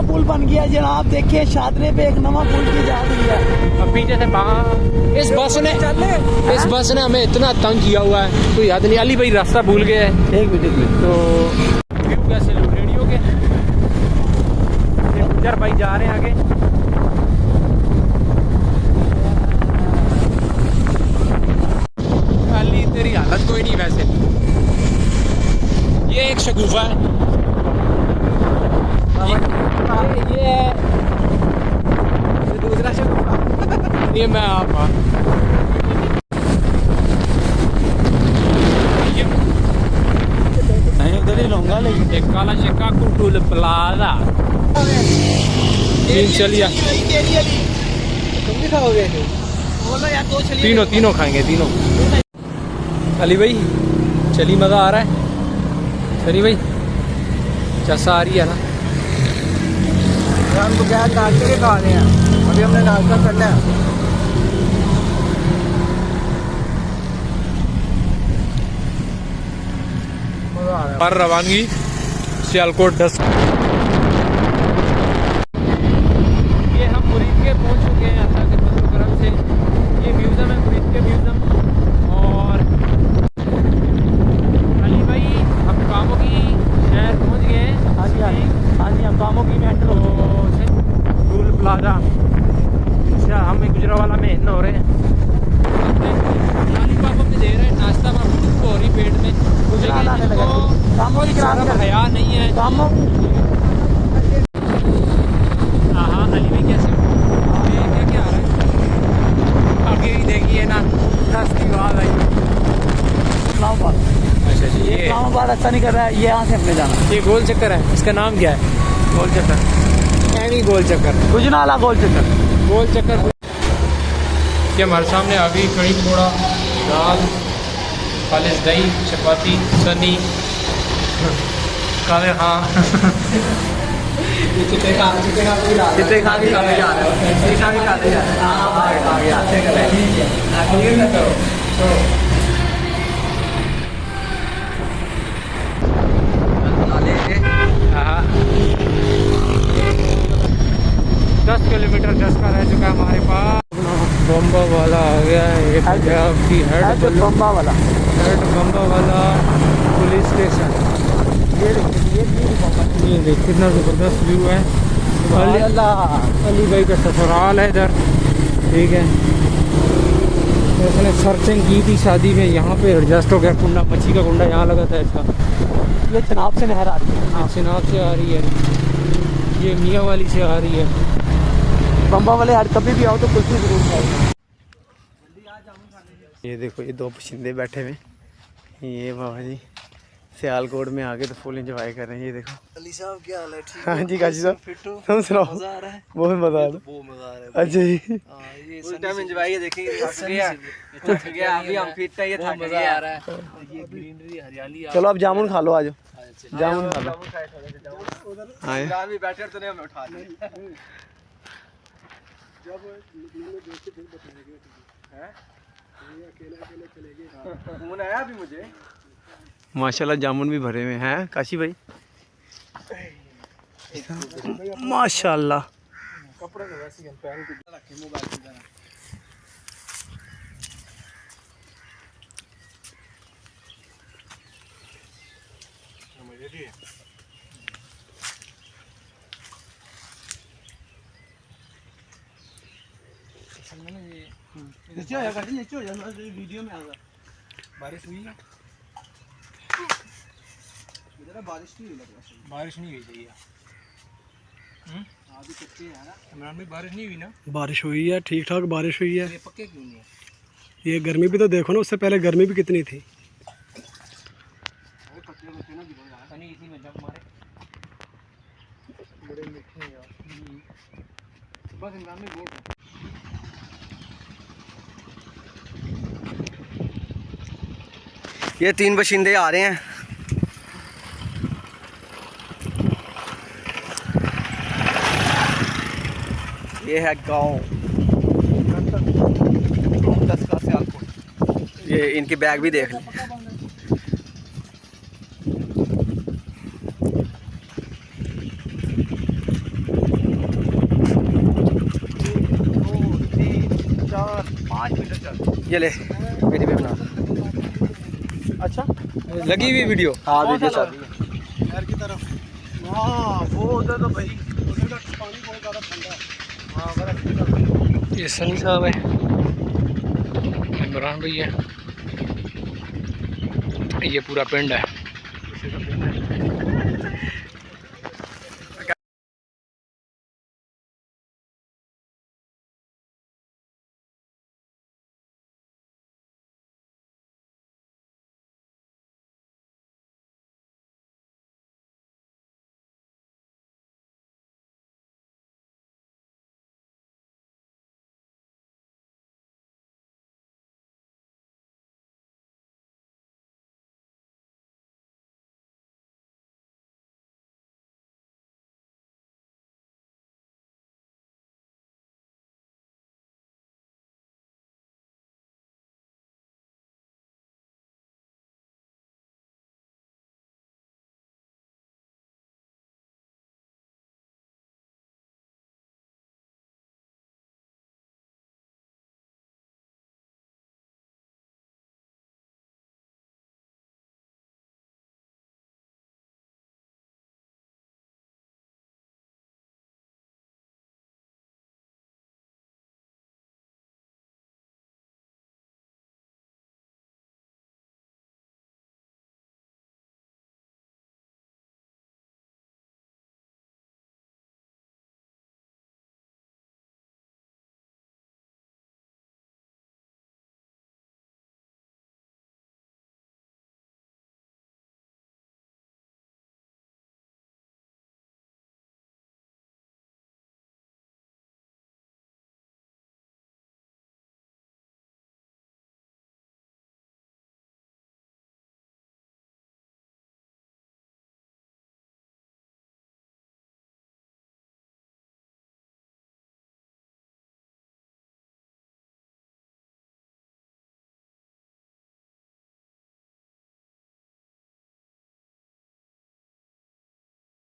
नवा पुल बन गया जनाब, देखिए शादरे पे एक नवा पुल की जा रही है। अब पीछे से इस बस ने हमें इतना तंग किया हुआ है, कोई याद नहीं। अली भाई रास्ता भूल गए हैं। एक मिनट तो व्यू कैसे लो रेडियो के गुजर भाई जा रहे हैं आगे। अली तेरी हालत कोई नहीं वैसे। ये एक शगुफा है, ये दूसरा शगुफा। ये मैं आप उधर ही लूंगा लेकिन एक काला शिक्का कुटुल प्लाजा। चलिए तुम भी खाओगे? तीनों खाएंगे तीनों। अली भाई चली, मज़ा आ रहा है? चली भाई, चस्सा आ रही है ना? हम तो क्या नाश्ते के खा रहे हैं, अभी हमने नाश्ता करना है। पर रवानगी सियालकोट 10। ये हम मुरीद के पहुंच चुके हैं अल्लाह के फजल करम से। ये म्यूज़ियम है, मुरीद के म्यूज़ियम। और अली भाई हम कामों की शहर पहुंच गए हैं। हाँ जी, हम कामों की मेट्रो टूल प्लाजा। अच्छा हम गुजरावाला में इन हो रहे हैं। पापा में दे रहे हैं नाश्ता, में भूख हो रही पेट में। कामों की क्लास हया नहीं है कामों। हाँ अली भाई कैसे हो? क्या क्या आ रहा है आगे ही देखिए ना, रास्ते की आवाज़ आई। इस्लामाबाद। अच्छा जी, ये इस्लामाबाद अच्छा नहीं कर रहा है, ये यहाँ से अपने जाना। ये गोल चक्कर है, इसका नाम क्या है? गोल चक्कर, एनी गोल चक्कर, गुजनाला गोल चक्कर। गोल चक्कर। ये हमारे सामने आ गई कड़ी पकौड़ा, दाल, खालिस दही, चपाती, सनी, काले। हाँ कितने खा के खाते जा रहे हाँ 10 किलोमीटर का रह चुका है हमारे पास। बम्बा वाला आ गया है, एक आपकी हेड बम्बा वाला पुलिस स्टेशन। ये देख कितना ज़बरदस्त व्यू है। अली भाई का ससुराल है इधर, ठीक है। उसने सर्चिंग की थी शादी में, यहाँ पे एडजस्ट हो गया। कुंडा, मच्छी का कुंडा यहाँ लगा था। अच्छा ये चनाब से नहर आ रही है। हाँ चिनाब से आ रही है, ये मियाँ वाली से आ रही है। बम्बा वाले हर कभी भी आओ तो कुछ भी जरूर खाओ। ये देखो, ये दो पसंदे बैठे हुए, ये बाबा जी सियालकोट में आके तो फुल एंजॉय कर रहे हैं। ये देखो अली साहब क्या हाल है? ठीक हाँ जी काशी साहब, तुम सुनाओ। मजा आ रहा है? बहुत मजा आ रहा है। बहुत मजा आ रहा है। अच्छा जी, ये फुल टाइम एंजॉय देखेंगे। थक गया अभी हम फिट है, ये थक मजा आ रहा है। ये ग्रीनरी हरियाली। चलो अब जामुन खा लो, आ जाओ जामुन खा लो। उधर भी बैठे तो नहीं हमें उठा लिया। जब दोस्त फिर बताएंगे हैं, ये अकेले चले गए। फोन आया अभी मुझे। माशाल्लाह जामुन भी भरे हुए हैं काशी भाई, माशाल्लाह। कपड़े में वैसे हम पहन के रखे मोबाइल पे जरा। नीचे आया काशी, नीचे हो जाना, वीडियो में आएगा। बारिश हुई है इधर? बारिश नहीं हुई लग रहा है। बारिश नहीं हुई सही है। अभी कच्चे है ना इमरान भाई, बारिश नहीं हुई ना? बारिश हुई है, ठीक ठाक बारिश हुई है। ये पक्के क्यों नहीं है? ये गर्मी भी तो देखो ना, उससे पहले गर्मी भी कितनी थी। सनी इसी में जंप मारे। बड़े मीठे हैं यार। बस इमरान में बोल रहा। ये 3 बशिंदे आ रहे हैं। ये है गांव ये इनके बैग भी देख लें। ये ले मेरी भी बना। अच्छा लगी हुई वीडियो? हाँ वीडियो चल रही है। शहर की तरफ। हाँ वो उधर तो भाई उधर का पानी बहुत ज़्यादा ठंडा है। हाँ बड़ा ठंडा। ये सनी साहब है, इमरान भैया, ये पूरा पिंड है।